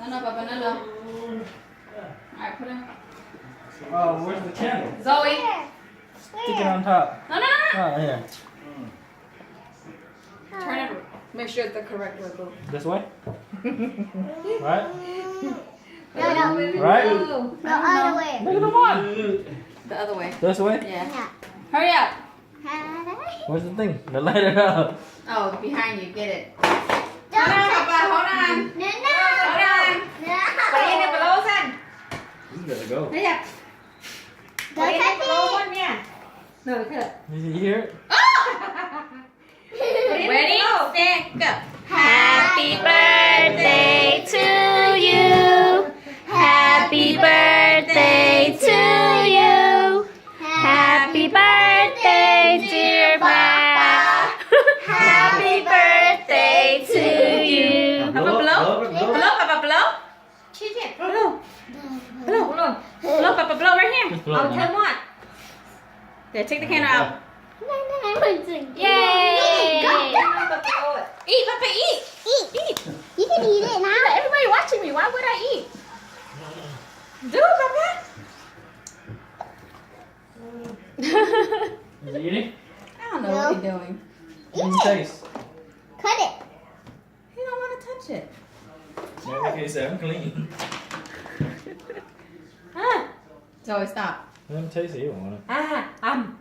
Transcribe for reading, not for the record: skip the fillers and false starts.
No, Papa, no. Alright, put it. Oh, where's the candle? Zoe. Stick it on top. No. Oh, here. Turn it. Make sure it's the correct way, boo. This way? Right? No. Right? No, other way. Look at the one. The other way. This way? Yeah. Yeah. Hurry up. Where's the thing? The lighter up. Oh, behind you. Get it. Don't Hold on, touch Papa. Hold on. it. No. Hold on. Put it in the below, son. You gotta go. Hurry up. Don't touch it. No, look at it. Did you hear it? Ready, set, go. Happy birthday to you. Happy birthday to you. Happy birthday, dear Papa. Happy birthday to you. Papa, blow. Blow, Papa, blow. Blow. Blow, Papa, blow right here. Just blow I'll it. turn one. There, take the candle out. Yay! Eat, Papa, eat. Eat. You can eat it now. Everybody watching me. Why would I eat? Do it, Papa. Is it eating? I don't know what he's doing. What do you taste? Cut it. He don't want to touch it. Maybe he said I'm clean. Ah. Zoe, stop. Let him taste it. You don't want it. Ah,